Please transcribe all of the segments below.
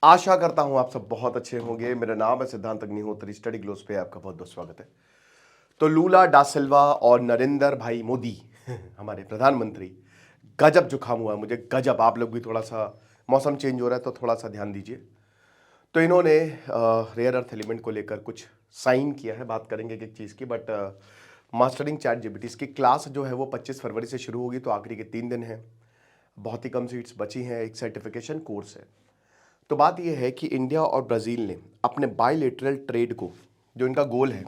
आशा करता हूं आप सब बहुत अच्छे होंगे। मेरा नाम है सिद्धांत अग्निहोत्री। स्टडी ग्लोस पे आपका बहुत बहुत स्वागत है। तो लूला डा सिल्वा और नरेंद्र भाई मोदी हमारे प्रधानमंत्री, गजब जुकाम हुआ है मुझे, गजब। आप लोग भी थोड़ा सा, मौसम चेंज हो रहा है तो थोड़ा सा ध्यान दीजिए। तो इन्होंने रेयर अर्थ एलिमेंट को लेकर कुछ साइन किया है, बात करेंगे एक एक चीज़ की। बट मास्टरिंग चैट जीपीटी की क्लास जो है वो 25 फरवरी से शुरू होगी, तो आखिरी के 3 दिन हैं, बहुत ही कम सीट्स बची हैं, एक सर्टिफिकेशन कोर्स है। तो बात यह है कि इंडिया और ब्राज़ील ने अपने बायलेटरल ट्रेड को, जो इनका गोल है,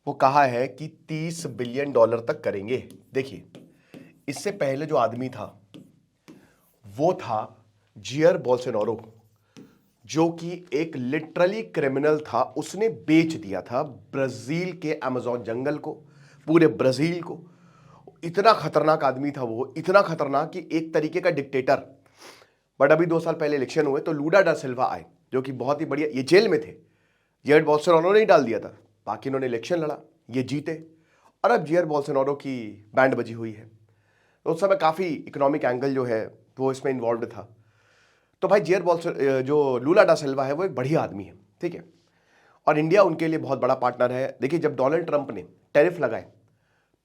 वो कहा है कि $30 बिलियन तक करेंगे। देखिए, इससे पहले जो आदमी था वो था जियर बोल्सोनारो, जो कि एक लिटरली क्रिमिनल था। उसने बेच दिया था ब्राज़ील के अमेज़न जंगल को, पूरे ब्राज़ील को। इतना खतरनाक आदमी था वो, इतना खतरनाक कि एक तरीके का डिक्टेटर। बट अभी 2 साल पहले इलेक्शन हुए तो लूला डा सिल्वा आए, जो कि बहुत ही बढ़िया, ये जेल में थे। जेयर बोल्सोनारो ने ही डाल दिया था, बाकी इन्होंने इलेक्शन लड़ा, ये जीते, और अब जेयर बोल्सोनारो की बैंड बजी हुई है। तो उस समय काफ़ी इकोनॉमिक एंगल जो है वो इसमें इन्वॉल्व था। तो भाई जो लूला डा सिल्वा है वो एक बढ़िया आदमी है, ठीक है, और इंडिया उनके लिए बहुत बड़ा पार्टनर है। देखिए, जब डोनाल्ड ट्रंप ने टैरिफ लगाए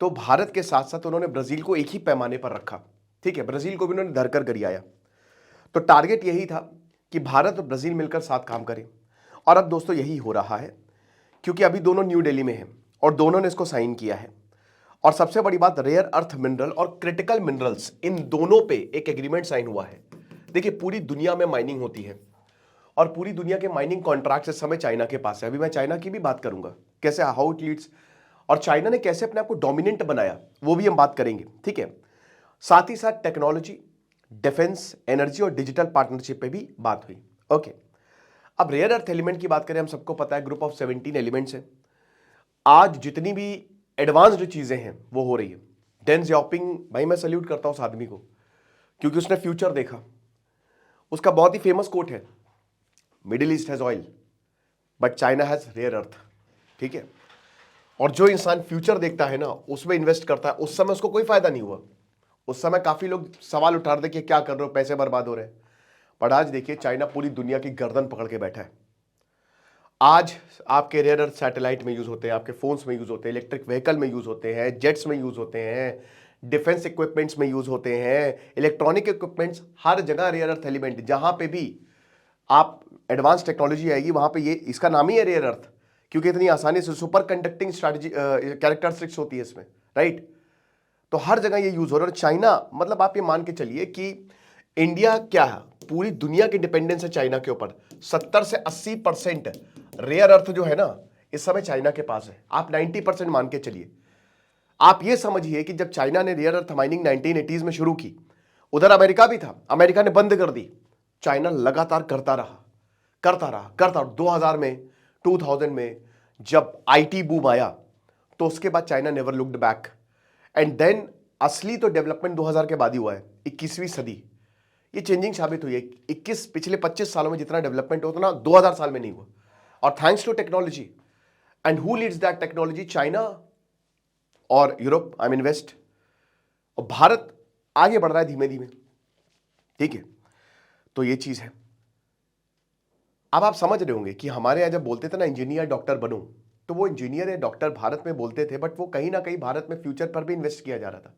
तो भारत के साथ साथ उन्होंने ब्राज़ील को एक ही पैमाने पर रखा, ठीक है, ब्राज़ील को भी उन्होंने धरकर गरियाया। तो टारगेट यही था कि भारत और ब्राज़ील मिलकर साथ काम करें, और अब दोस्तों यही हो रहा है, क्योंकि अभी दोनों न्यू दिल्ली में हैं और दोनों ने इसको साइन किया है। और सबसे बड़ी बात, रेयर अर्थ मिनरल और क्रिटिकल मिनरल्स, इन दोनों पे एक एग्रीमेंट साइन हुआ है। देखिए, पूरी दुनिया में माइनिंग होती है और पूरी दुनिया के माइनिंग कॉन्ट्रैक्ट इस समय चाइना के पास है। अभी मैं चाइना की भी बात करूंगा, कैसे हाउ इट लीड्स, और चाइना ने कैसे अपने आप को डोमिनेंट बनाया, वो भी हम बात करेंगे, ठीक है। साथ ही साथ टेक्नोलॉजी, डिफेंस, एनर्जी और डिजिटल पार्टनरशिप पे भी बात हुई। ओके, अब रेयर अर्थ एलिमेंट की बात करें, हम सबको पता है ग्रुप ऑफ 17 एलिमेंट्स है। आज जितनी भी एडवांस्ड चीजें हैं वो हो रही है। डेन जियाओपिंग, भाई मैं सल्यूट करता हूं उस आदमी को, क्योंकि उसने फ्यूचर देखा। उसका बहुत ही फेमस कोट है, Middle East has oil but China has rare earth, ठीक है। और जो इंसान फ्यूचर देखता है ना, उसमें इन्वेस्ट करता है, उस समय उसको कोई फायदा नहीं हुआ। उस समय काफी लोग सवाल उठा रहे थे कि क्या कर रहे हो, पैसे बर्बाद हो रहे हैं। पर आज देखिए, चाइना पूरी दुनिया की गर्दन पकड़ के बैठा है। आज आपके रेयर अर्थ सैटेलाइट में यूज होते हैं, आपके फोन्स में यूज होते हैं, इलेक्ट्रिक व्हीकल में यूज होते हैं, जेट्स में यूज होते हैं, डिफेंस इक्विपमेंट्स में यूज होते हैं, इलेक्ट्रॉनिक इक्विपमेंट्स, हर जगह रेयर अर्थ एलिमेंट। जहां पे भी आप एडवांस टेक्नोलॉजी आएगी वहां पे ये, इसका नाम ही है रेयर अर्थ, क्योंकि इतनी आसानी से सुपर कंडक्टिंग स्ट्रैटेजी कैरेक्टरिस्टिक्स होती है इसमें, राइट। तो हर जगह ये यूज हो रहा है। और चाइना, मतलब आप ये मान के चलिए कि इंडिया क्या है, पूरी दुनिया की डिपेंडेंस है चाइना के ऊपर। 70 से 80% रेयर अर्थ जो है ना, इस समय चाइना के पास है। आप 90% मान के चलिए। आप ये समझिए कि जब चाइना ने रेयर अर्थ माइनिंग 1980s में शुरू की, उधर अमेरिका भी था, अमेरिका ने बंद कर दी, चाइना लगातार करता रहा, करता रहा, करता रहा। 2000 में, 2000 में जब आईटी बूम आया, तो उसके बाद China never looked back. And then असली तो डेवलपमेंट 2000 के बाद ही हुआ है। 21वीं सदी ये चेंजिंग साबित हुई है। 21 पिछले 25 सालों में जितना डेवलपमेंट होता ना, 2000 साल में नहीं हुआ। और thanks to technology, and who leads that technology? China और यूरोप, आई मीन वेस्ट। और भारत आगे बढ़ रहा है धीमे धीमे, ठीक है। तो ये चीज है। अब आप समझ रहे होंगे कि हमारे यहां जब बोलते थे ना इंजीनियर डॉक्टर बनो, तो वो इंजीनियर या डॉक्टर भारत में बोलते थे, बट वो कहीं ना कहीं भारत में फ्यूचर पर भी इन्वेस्ट किया जा रहा था।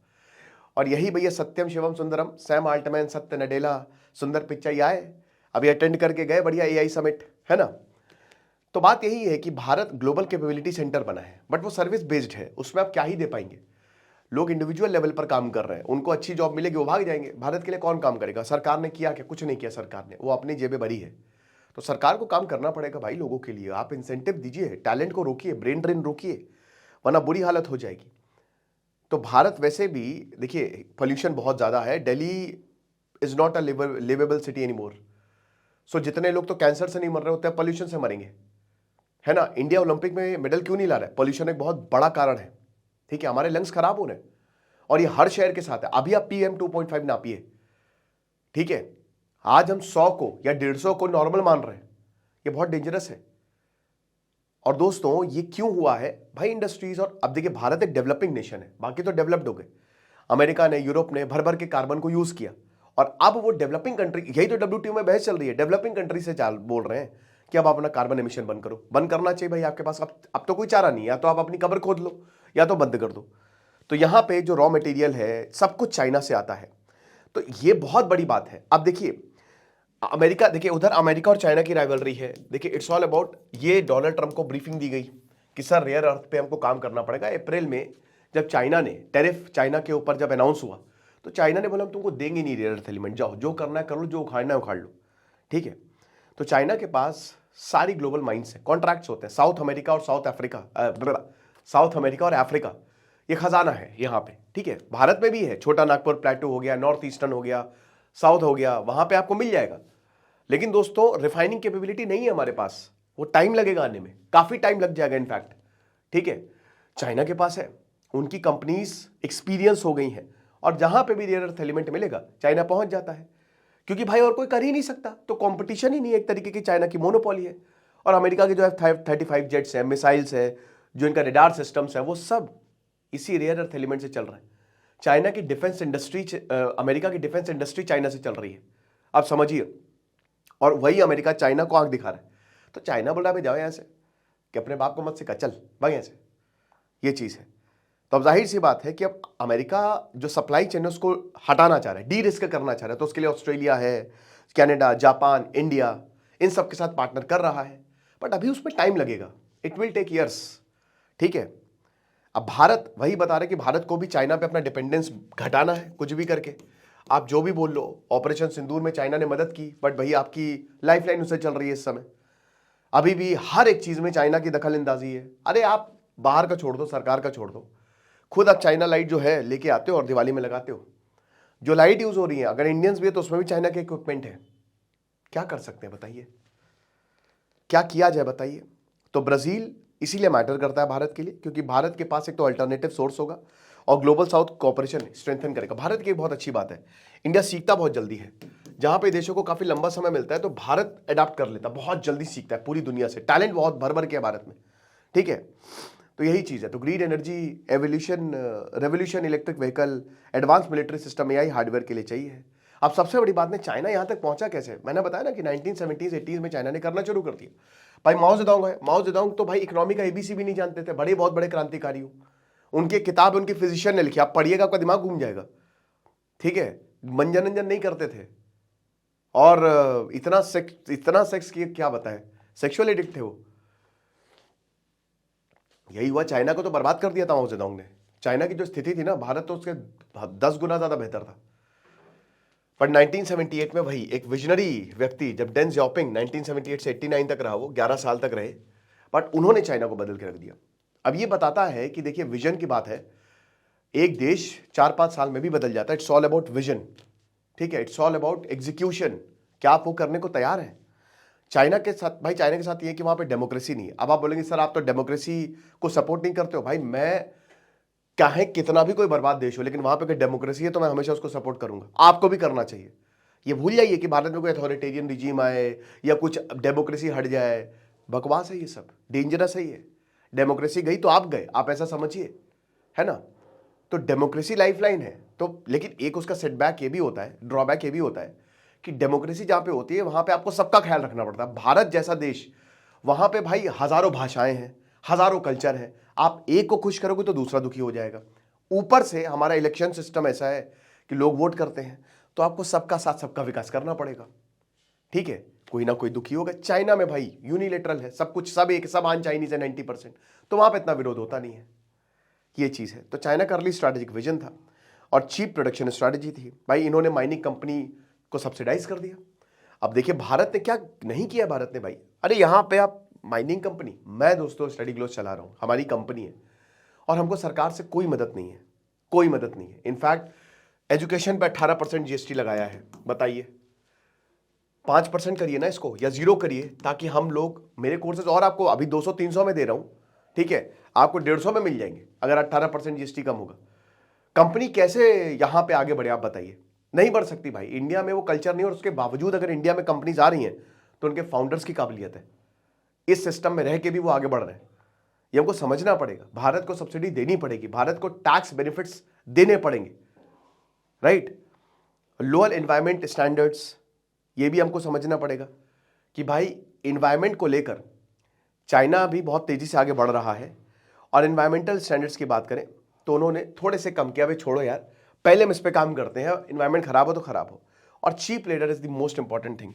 और यही भैया सत्यम शिवम सुंदरम, सैम आल्टमैन, सत्य नडेला, सुंदर पिच्चई आए, अभी अटेंड करके गए, बढ़िया एआई समिट है ना। तो बात यही है कि भारत ग्लोबल कैपेबिलिटी सेंटर बना है, बट वो सर्विस बेस्ड है, उसमें आप क्या ही दे पाएंगे। लोग इंडिविजुअल लेवल पर काम कर रहे हैं, उनको अच्छी जॉब मिलेगी, वो भाग जाएंगे। भारत के लिए कौन काम करेगा? सरकार ने किया क्या? कुछ नहीं किया सरकार ने, वो अपनी जेबें भरी है। तो सरकार को काम करना पड़ेगा भाई लोगों के लिए। आप इंसेंटिव दीजिए, टैलेंट को रोकिए, ब्रेन ड्रेन रोकिए, वरना बुरी हालत हो जाएगी। तो भारत वैसे भी देखिए, पोल्यूशन बहुत ज्यादा है। Delhi is not a liveable city any more. So जितने लोग तो कैंसर से नहीं मर रहे होते, पोल्यूशन से मरेंगे, है ना। इंडिया ओलंपिक में मेडल क्यों नहीं ला रहा है? पोल्यूशन एक बहुत बड़ा कारण है, ठीक है। हमारे लंग्स खराब हो रहे हैं, और ये हर शहर के साथ है। अभी आप PM2.5 नापिए, ठीक है। आज हम 100 को या 150 को नॉर्मल मान रहे हैं, ये बहुत डेंजरस है। और दोस्तों, ये क्यों हुआ है भाई? इंडस्ट्रीज। और अब देखिए, भारत एक डेवलपिंग नेशन है, बाकी तो डेवलप्ड हो गए। अमेरिका ने, यूरोप ने भर भर के कार्बन को यूज किया, और अब वो डेवलपिंग कंट्री, यही तो WTO में बहस चल रही है, डेवलपिंग कंट्री से बोल रहे हैं कि अब अपना कार्बन एमिशन बंद करो। बंद करना चाहिए भाई, आपके पास अब तो कोई चारा नहीं है, या तो आप अपनी कब्र खोद लो या तो बंद कर दो। तो यहां पे जो रॉ मटेरियल है सब कुछ चाइना से आता है, तो ये बहुत बड़ी बात है। अब देखिए अमेरिका, देखिए उधर अमेरिका और चाइना की राइवलरी है। देखिए इट्स ऑल अबाउट, ये डोनाल्ड ट्रंप को ब्रीफिंग दी गई कि सर रेयर अर्थ पे हमको काम करना पड़ेगा। अप्रैल में जब चाइना ने टैरिफ चाइना के ऊपर जब अनाउंस हुआ तो चाइना ने बोला हम तुमको देंगे नहीं रेयर अर्थ एलिमेंट, जाओ जो करना है कर लो, जो उखाड़ना है उखाड़ लो, ठीक है। तो चाइना के पास सारी ग्लोबल माइंस है, कॉन्ट्रैक्ट्स होते हैं। साउथ अमेरिका और साउथ अमेरिका और अफ्रीका, ये खजाना है यहाँ पे, ठीक है। भारत में भी है, छोटा नागपुर प्लेटू हो गया, नॉर्थ ईस्टर्न हो गया, साउथ हो गया, वहां पे आपको मिल जाएगा। लेकिन दोस्तों रिफाइनिंग कैपेबिलिटी नहीं है हमारे पास, वो टाइम लगेगा आने में, काफी टाइम लग जाएगा इनफैक्ट, ठीक है। चाइना के पास है, उनकी कंपनीज एक्सपीरियंस हो गई हैं, और जहां पे भी रेयर अर्थ एलिमेंट मिलेगा चाइना पहुंच जाता है, क्योंकि भाई और कोई कर ही नहीं सकता, तो कंपटीशन ही नहीं है, एक तरीके की चाइना की मोनोपोली है। और अमेरिका के जो F-35 जेट्स है, मिसाइल्स है, जो इनका रेडार सिस्टम्स है, वो सब इसी रेयर अर्थ एलिमेंट से चल रहा है। चाइना की डिफेंस इंडस्ट्री, अमेरिका की डिफेंस इंडस्ट्री चाइना से चल रही है, आप समझिए। और वही अमेरिका चाइना को आंख दिखा रहा है। तो चाइना बोल रहा है भाई जाओ यहां से, कि अपने बाप को मत सिखा, चल भाग यहां से, ये चीज है। तो अब जाहिर सी बात है कि अब अमेरिका जो सप्लाई चेन है उसको हटाना चाह रहा है, डी रिस्क करना चाह रहा है। तो उसके लिए ऑस्ट्रेलिया है, कनाडा, जापान, इंडिया, इन सब के साथ पार्टनर कर रहा है, बट अभी उसमें टाइम लगेगा, इट विल टेक ईयर्स, ठीक है। अब भारत वही बता रहे कि भारत को भी चाइना पे अपना डिपेंडेंस घटाना है, कुछ भी करके। आप जो भी बोल लो, ऑपरेशन सिंदूर में चाइना ने मदद की, बट भाई आपकी लाइफलाइन उससे चल रही है इस समय। अभी भी हर एक चीज में चाइना की दखल अंदाजी है। अरे आप बाहर का छोड़ दो, सरकार का छोड़ दो, खुद आप चाइना लाइट जो है लेके आते हो और दिवाली में लगाते हो। जो लाइट यूज हो रही है, अगर इंडियंस भी है तो उसमें भी चाइना के इक्विपमेंट है। क्या कर सकते हैं बताइए, क्या किया जाए बताइए। तो ब्राजील इसीलिए मैटर करता है भारत के लिए, क्योंकि भारत के पास एक तो अल्टरनेटिव सोर्स होगा और ग्लोबल साउथ कोऑपरेशन स्ट्रेंथन करेगा। भारत की बहुत अच्छी बात है, इंडिया सीखता बहुत जल्दी है। जहां पे देशों को काफी लंबा समय मिलता है तो भारत अडॉप्ट कर लेता है, बहुत जल्दी सीखता है पूरी दुनिया से। टैलेंट बहुत भर भर के है भारत में, ठीक है। तो यही चीज है। तो green energy, evolution, revolution, electric vehicle, advance military system, AI, hardware के लिए चाहिए। अब सबसे बड़ी बात में चाइना यहां तक पहुंचा कैसे, मैंने बताया ना कि 1970s 80s में चाइना ने करना शुरू कर दिया। भाई माओ जेडोंग है, माओ जेडोंग तो भाई इकोनॉमी का एबीसी भी नहीं जानते थे, बड़े बहुत बड़े क्रांतिकारी हो। उनकी किताब उनके फिजिशियन ने लिखी, आप पढ़िएगा आपका दिमाग घूम जाएगा, ठीक है। मंजन नहीं करते थे, और इतना सेक्स किए, क्या बताए, सेक्सुअल एडिक्ट थे वो। यही हुआ, चाइना को तो बर्बाद कर दिया था माओ जेडोंग ने। चाइना की जो स्थिति थी ना, भारत तो उसके 10 गुना ज्यादा बेहतर था। पर 1978 में वही एक विजनरी व्यक्ति, जब डेन जियाओपिंग 1978 से 89 तक रहा, वो 11 साल तक रहे, बट उन्होंने चाइना को बदल के रख दिया। अब ये बताता है कि देखिए विजन की बात है, एक देश 4-5 साल में भी बदल जाता है। इट्स ऑल अबाउट विजन, ठीक है। इट्स ऑल अबाउट एग्जीक्यूशन, क्या आप वो करने को तैयार हैं। चाइना के साथ भाई, चाइना के साथ ये कि वहां पे डेमोक्रेसी नहीं है। अब आप बोलेंगे सर आप तो डेमोक्रेसी को सपोर्ट नहीं करते हो। भाई मैं चाहे कितना भी कोई बर्बाद देश हो, लेकिन वहां पे अगर डेमोक्रेसी है तो मैं हमेशा उसको सपोर्ट करूंगा। आपको भी करना चाहिए। ये भूल जाइए कि भारत में कोई अथॉरिटेरियन रिजीम आए या कुछ डेमोक्रेसी हट जाए, बकवास है ये सब, डेंजरस है ये। डेमोक्रेसी गई तो आप गए, आप ऐसा समझिए, है ना। तो डेमोक्रेसी लाइफलाइन है। तो लेकिन एक उसका सेटबैक ये भी होता है, ड्रॉबैक ये भी होता है कि डेमोक्रेसी जहां पे होती है वहां पे आपको सबका ख्याल रखना पड़ता है। भारत जैसा देश, वहां पे भाई हजारों भाषाएं हैं, हजारों कल्चर हैं, आप एक को खुश करोगे तो दूसरा दुखी हो जाएगा। ऊपर से हमारा इलेक्शन सिस्टम ऐसा है कि लोग वोट करते हैं, तो आपको सबका साथ सबका विकास करना पड़ेगा, ठीक है। कोई ना कोई दुखी होगा। चाइना में भाई यूनिलेटरल है सब कुछ, सब एक, सब आन चाइनीज है 90%, तो वहां पर इतना विरोध होता नहीं है, ये चीज है। तो चाइना का अर्ली स्ट्रैटेजिक विजन था और चीप प्रोडक्शन स्ट्रैटेजी थी। भाई इन्होंने माइनिंग कंपनी को सब्सिडाइज कर दिया। अब देखिए भारत ने क्या नहीं किया, भारत ने भाई, अरे यहां पे आप माइनिंग कंपनी, मैं दोस्तों स्टडी ग्लोस चला रहा हूं, हमारी कंपनी है, और हमको सरकार से कोई मदद नहीं है, कोई मदद नहीं है। इनफैक्ट एजुकेशन पे 18% जीएसटी लगाया है। बताइए 5% करिए ना इसको, या 0 करिए, ताकि हम लोग, मेरे कोर्सेज और आपको अभी 200-300 में दे रहा हूं, ठीक है, आपको 150 में मिल जाएंगे अगर 18% जीएसटी कम होगा। कंपनी कैसे यहां पे आगे बढ़े आप बताइए। नहीं बढ़ सकती भाई, इंडिया में वो कल्चर नहीं। और उसके बावजूद अगर इंडिया में कंपनीज आ रही हैं तो उनके फाउंडर्स की काबिलियत है, इस सिस्टम में रह के भी वो आगे बढ़ रहे हैं। ये हमको समझना पड़ेगा। भारत को सब्सिडी देनी पड़ेगी, भारत को टैक्स बेनिफिट्स देने पड़ेंगे, राइट। लोअर एनवायरमेंट स्टैंडर्ड्स, ये भी हमको समझना पड़ेगा कि भाई इन्वायरमेंट को लेकर चाइना भी बहुत तेजी से आगे बढ़ रहा है। और इन्वायरमेंटल स्टैंडर्ड्स की बात करें तो उन्होंने थोड़े से कम किया, भाई छोड़ो यार, पहले हम इस पे काम करते हैं, इन्वायरमेंट खराब हो तो खराब हो। और cheap labour is the most important thing,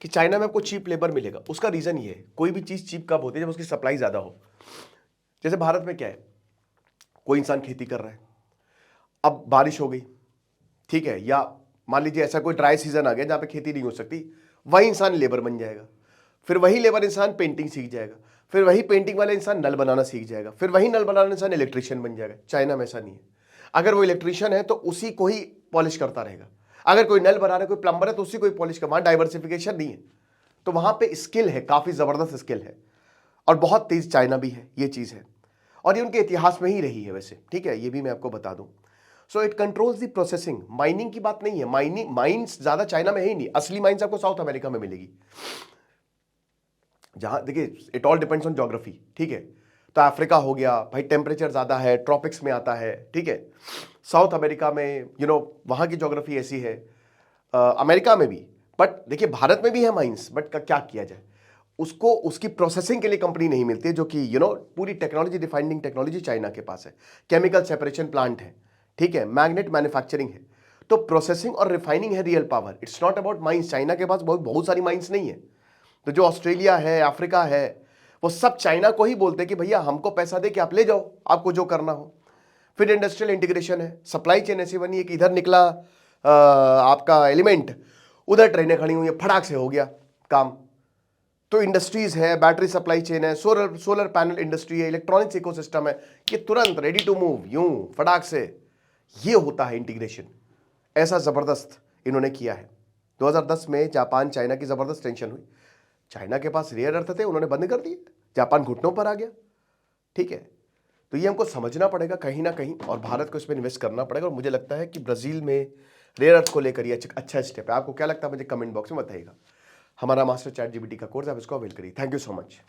कि चाइना में आपको चीप लेबर मिलेगा। उसका रीजन ये है, कोई भी चीज चीप कब होती है, जब उसकी सप्लाई ज्यादा हो। जैसे भारत में क्या है, कोई इंसान खेती कर रहा है, अब बारिश हो गई, ठीक है, या मान लीजिए ऐसा कोई ड्राई सीजन आ गया जहां पे खेती नहीं हो सकती, वही इंसान लेबर बन जाएगा। फिर वही लेबर इंसान पेंटिंग सीख जाएगा, फिर वही पेंटिंग वाले इंसान नल बनाना सीख जाएगा, फिर वही नल बनाना इंसान इलेक्ट्रिशियन बन जाएगा। चाइना में ऐसा नहीं है। अगर वो इलेक्ट्रिशियन है तो उसी को ही पॉलिश करता रहेगा, अगर कोई नल बना रहा है, कोई प्लम्बर है तो उसी को ही पॉलिश कर, वहां डाइवर्सिफिकेशन नहीं है। तो वहां पे स्किल है, काफी जबरदस्त स्किल है, और बहुत तेज चाइना भी है, ये चीज है। और ये उनके इतिहास में ही रही है वैसे, ठीक है, ये भी मैं आपको बता दूं। So it controls the processing. Mining की बात नहीं है, माइंस ज्यादा चाइना में है ही नहीं, असली माइंस आपको साउथ अमेरिका में मिलेगी। जहां देखिए, it all depends on geography, ठीक है। तो अफ्रीका हो गया भाई, टेम्परेचर ज्यादा है, ट्रॉपिक्स में आता है, ठीक है। साउथ अमेरिका में वहां की ज्योग्राफी ऐसी है, अमेरिका में भी। बट देखिए, भारत में भी है माइंस, बट क्या किया जाए, उसको उसकी प्रोसेसिंग के लिए कंपनी नहीं मिलती है, जो कि पूरी टेक्नोलॉजी, रिफाइनिंग टेक्नोलॉजी चाइना के पास है। केमिकल सेपरेशन प्लांट है, ठीक है, मैग्नेट मैन्युफैक्चरिंग है। तो प्रोसेसिंग और रिफाइनिंग है real power, it's not about mines. China के पास बहुत सारी माइंस नहीं है। तो जो ऑस्ट्रेलिया है, अफ्रीका है, वो सब चाइना को ही बोलते हैं कि भैया हमको पैसा दे कि आप ले जाओ, आपको जो करना हो। फिर इंडस्ट्रियल इंटीग्रेशन है, सप्लाई चेन ऐसी बनी है कि इधर निकला आपका एलिमेंट, उधर ट्रेनें खड़ी हुई है, फटाक से हो गया काम। तो इंडस्ट्रीज है, बैटरी सप्लाई चेन है, सोलर पैनल इंडस्ट्री है, इलेक्ट्रॉनिक्स इकोसिस्टम है, ये तुरंत रेडी टू मूव, यूं फटाक से। ये होता है इंटीग्रेशन, ऐसा जबरदस्त इन्होंने किया है। 2010 में जापान चाइना की जबरदस्त टेंशन हुई, चाइना के पास रेयर अर्थ थे, उन्होंने बंद कर दिए, जापान घुटनों पर आ गया, ठीक है। तो ये हमको समझना पड़ेगा कहीं ना कहीं, और भारत को इसमें इन्वेस्ट करना पड़ेगा। और मुझे लगता है कि ब्राजील में रेयर अर्थ को लेकर ये अच्छा स्टेप है। आपको क्या लगता है, मुझे कमेंट बॉक्स में बताइएगा। हमारा मास्टर चैट जीपीटी का कोर्स, आप इसको अवेल करिए। Thank you so much.